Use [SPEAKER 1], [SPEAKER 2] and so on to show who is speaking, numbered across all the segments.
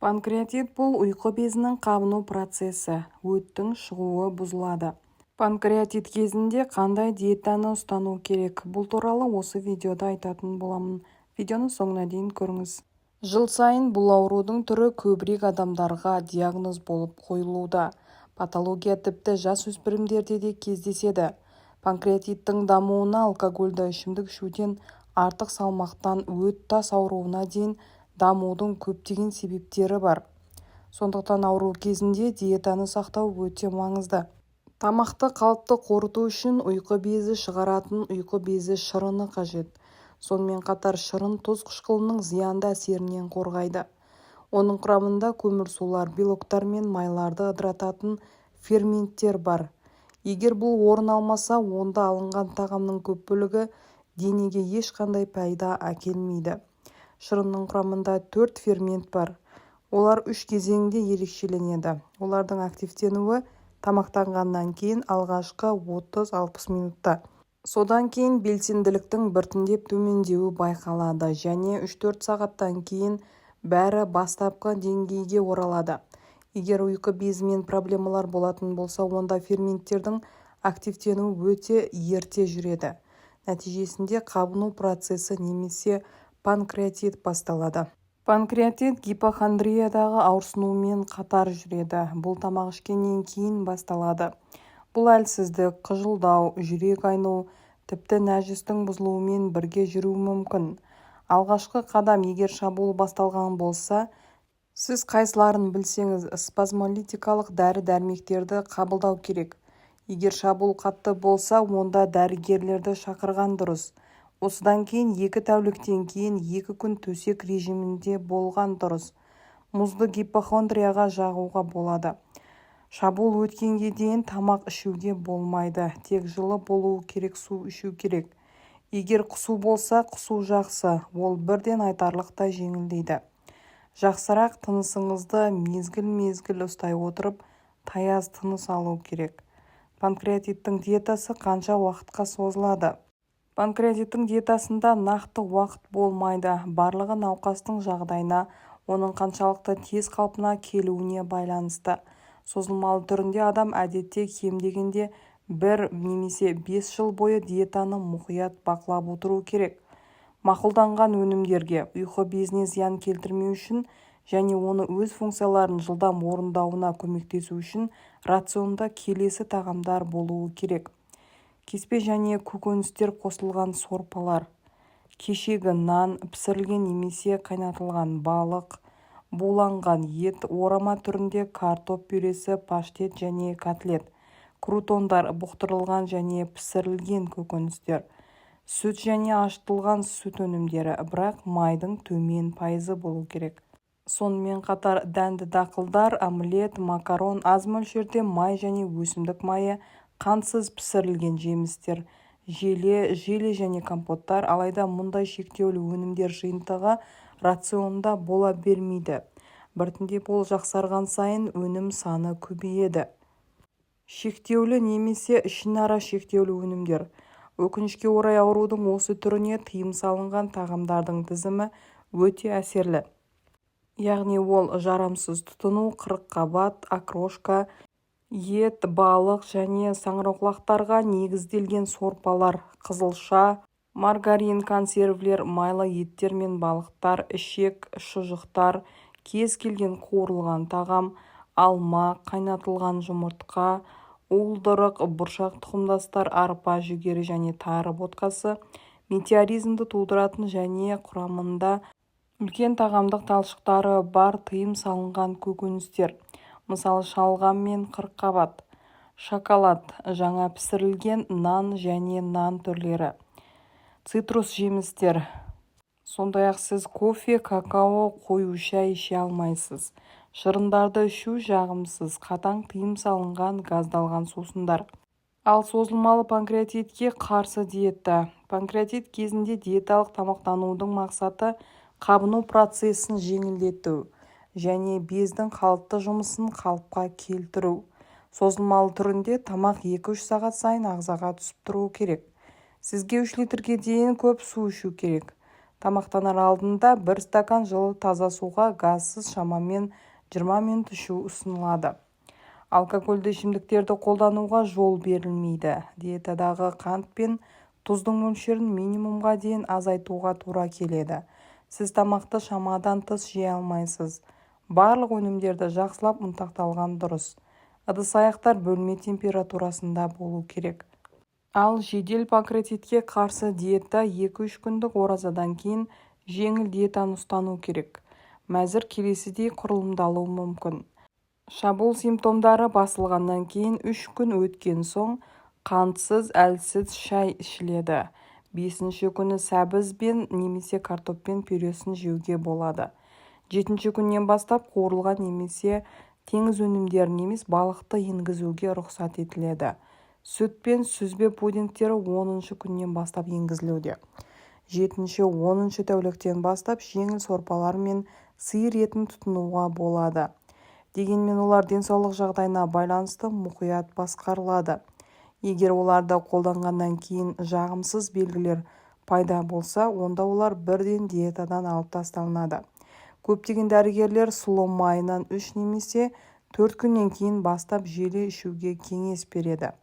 [SPEAKER 1] Панкреатит бұл ұйқы безінің қабыну процесі, өттің шығуы бұзылады. Панкреатит кезінде қандай диетаны ұстану керек? Бұл туралы осы видеода айтатын боламын. Видеоны соңына дейін көріңіз. Жыл сайын бұл аурудың түрі көбірек адамдарға диагноз болып қойылуда. Патология тіпті жасөспірімдерде де кездеседі. Панкреатиттің дамуына алкогольді ішімдік ішуден, артық салмақтан өт тас ауруына дейін дамудың көптеген себептері бар. Сондықтан ауру кезінде диетаны сақтау өте маңызды. Тамақты қалыпты қорыту үшін ұйқы безі шығаратын ұйқы безі шырыны қажет. Сонымен қатар шырын тұз қышқылының зиянды әсерінен қорғайды. Оның құрамында көмірсулар, белоктар мен майларды ыдырататын ферменттер бар. Егер бұл орын алмаса, онда алынған тағамның көп бөлігі денеге ешқандай пайда әкелмейді. Шырынның құрамында 4 фермент бар. Олар 3 кезеңде ерекшеленеді. Олардың активтенуі тамақтанғаннан кейін алғашқы 30-60 минутта. Содан кейін белсенділіктің біртіндеп төмендеуі байқалады және 3-4 сағаттан кейін бәрі бастапқы деңгейге оралады. Егер ұйқы безімен проблемалар болатын болса, онда ферменттердің активтенуі өте ерте жүреді. Нәтижесінде қабыну процесі немесе панкреатит басталады. Панкреатит гипохондриядағы ауырсынумен қатар жүреді. Бұл тамақ ішкеннен кейін басталады. Бұл әлсіздік, қыжылдау, жүрек айну, тіпті нәжістің бұзылуымен бірге жүруі мүмкін. Алғашқы қадам, егер шабуыл басталған болса, сіз қайсыларын білсеңіз, спазмолитикалық дәрі-дәрмектерді қабылдау керек. Егер шабуыл қатты болса, онда дәрігерлерді шақырған дұрыс. Осыдан кейін 2 тәуліктен кейін 2 күн төсек режимінде болған дұрыс. Мұзды гипохондрияға жағуға болады. Шабуыл өткенге дейін тамақ ішуге болмайды. Тек жылы болуы керек, су ішу керек. Егер құсу болса, құсу жақсы, ол бірден айтарлықтай жеңілдейді. Жақсырақ тынысыңызды мезгіл-мезгіл ұстай отырып, таяз тыныс алу керек. Панкреатиттің диетасы қанша уақытқа созылады? Панкреатиттің диетасында нақты уақыт болмайды. Барлығы науқастың жағдайына, оның қаншалықты тез қалпына келуіне байланысты. Созылмалы түрінде адам әдетте кем дегенде 1 немесе 5 жыл бойы диетаны мұқият бақылап отыру керек. Мақұлданған өнімдерге, ұйқы безіне зиян келтірмеу үшін және оны өз функцияларын жылдам орындауына көмектесу үшін рационда келесі тағамдар болуы керек. Кеспе және көкөністер қосылған сорпалар, кешегі нан, пісірілген немесе қайнатылған балық, буланған ет, орама түрінде картоп пюресі, паштет және котлет, крутондар, бұқтырылған және пісірілген көкөністер, сүт және ашытылған сүт өнімдері, бірақ майдың төмен пайызы болу керек. Сонымен қатар дәнді дақылдар, омлет, макарон, аз мөлшерде май және өсімдік майы, қантсыз пісірілген жемістер, желе және компоттар, алайда мұндай шектеулі өнімдер жиынтығы рационда бола бермейді. Біртіндеп ол жақсарған сайын өнім саны көбейеді. Шектеулі немесе ішінара шектеулі өнімдер. Өкінішке орай аурудың осы түріне тыйым салынған тағамдардың тізімі өте әсерлі. Яғни ол жарамсыз тұтыну, қырыққабат, окрошка, ет, балық және саңырауқұлақтарға негізделген сорпалар, қызылша, маргарин, консервілер, майлы еттер мен балықтар, ішек, шұжықтар, кез келген қуырылған тағам, алма, қайнатылған жұмыртқа, уылдырық, бұршақ тұқымдастар, арпа, жүгері және тары ботқасы, метеоризмді тудыратын және құрамында үлкен тағамдық талшықтары бар тыйым салынған көкөністер, мысалы шалғам мен қырыққабат, шоколад, жаңа пісірілген нан және нан түрлері, цитрус жемістер. Сондай-ақ сіз кофе, какао, қою шай іше алмайсыз. Шырындарды ішу жағымсыз, қатаң тыйым салынған газдалған сусындар. Ал созылмалы панкреатитке қарсы диета. Панкреатит кезінде диеталық тамақтанудың мақсаты қабыну процесін жеңілдету және бездің қалыпты жұмысын қалыпқа келтіру. Созылмалы түрінде тамақ 2-3 сағат сайын ағзаға түсіп тұруы керек. Сізге 3 литрге дейін көп су ішу керек. Тамақтанар алдында 1 стакан жылы таза суға газсыз шамамен 20 минут ішу ұсынылады. Алкогольді ішімдіктерді қолдануға жол берілмейді. Диетадағы қант пен тұздың мөлшерін минимумға дейін азайтуға тура келеді. Сіз тамақты шамадан тыс жей алмайсыз. Барлық өнімдерді жақсылап ұнтақталған дұрыс. Ыдыс-аяқтар бөлме температурасында болу керек. Ал жедел панкреатитке қарсы диета 2-3 күндік оразадан кейін жеңіл диетаны ұстану керек. Мәзір келесідей құрылымдалуы мүмкін. Шабуыл симптомдары басылғаннан кейін 3 күн өткен соң қантсыз, әлсіз шай ішіледі. 5-ші күні сәбіз бен немесе картоппен пюресін жеуге болады. 7-ші күннен бастап қуырылған немесе теңіз өнімдерін емес балықты енгізуге рұқсат етіледі. Сүт пен сүзбе пудингтері 10-ші күннен бастап енгізілуде. 7-10-ші тәуліктен бастап жеңіл сорпалар мен сиыр етін тұтынуға болады. Дегенмен олар денсаулық жағдайына байланысты мұқият басқарылады. Егер оларды қолданғаннан кейін жағымсыз белгілер пайда болса, онда олар бірден диетадан алып тасталынады. Көптеген дәрігерлер сұлы майынан 3 немесе 4 күннен кейін бастап желе ішуге кеңес береді.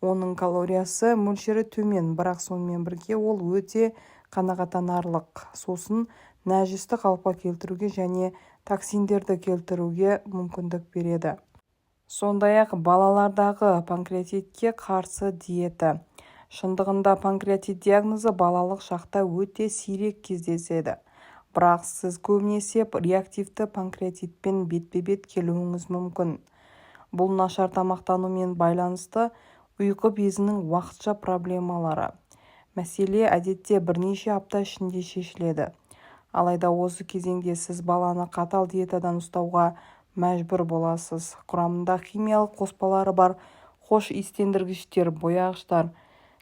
[SPEAKER 1] Оның калориясы мөлшері төмен, бірақ сонымен бірге ол өте қанағаттанарлық. Сосын нәжісті қалыпқа келтіруге және токсиндерді келтіруге мүмкіндік береді. Сондай-ақ балалардағы панкреатитке қарсы диета. Шындығында панкреатит диагнозы балалық шақта өте сирек кездеседі. Бірақ сіз көбінесе реактивті панкреатитпен бетпе-бет келуіңіз мүмкін. Бұл нашар тамақтанумен байланысты ұйқы безінің уақытша проблемалары. Мәселе әдетте бірнеше апта ішінде шешіледі. Алайда осы кезеңде сіз баланы қатал диетадан ұстауға мәжбүр боласыз. Құрамында химиялық қоспалары бар хош иістендіргіштер, бояғыштар,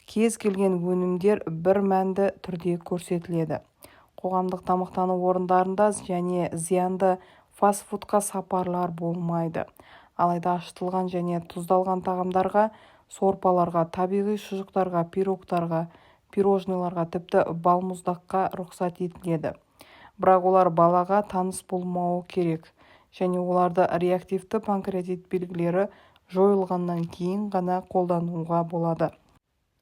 [SPEAKER 1] кез келген өнімдер бір мәнді түрде көрсетіледі. Қоғамдық тамақтану орындарында және зиянды фастфудқа сапарлар болмайды. Алайда ашытылған және тұздалған тағамдарға, сорпаларға, табиғи шұжықтарға, пирогтарға, пирожныйларға, тіпті балмұздаққа рұқсат етіледі. Бірақ олар балаға таныс болмауы керек және оларды реактивті панкреатит белгілері жойылғаннан кейін ғана қолдануға болады.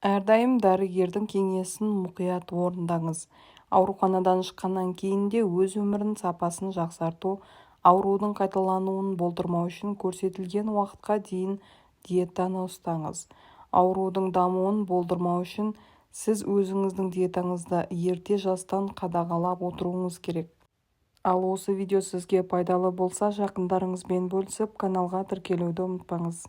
[SPEAKER 1] Әрдайым дәрігердің кеңесін мұқият орындаңыз. Ауруханадан шыққаннан кейін де өз өмірінің сапасын жақсарту, аурудың қайталануын болдырмау үшін көрсетілген уақытқа дейін диетаны ұстаңыз. Аурудың дамуын болдырмау үшін сіз өзіңіздің диетаңызды ерте жастан қадағалап отыруыңыз керек. Ал осы видео сізге пайдалы болса, жақындарыңызбен бөлісіп, каналға тіркелуді ұмытпаңыз.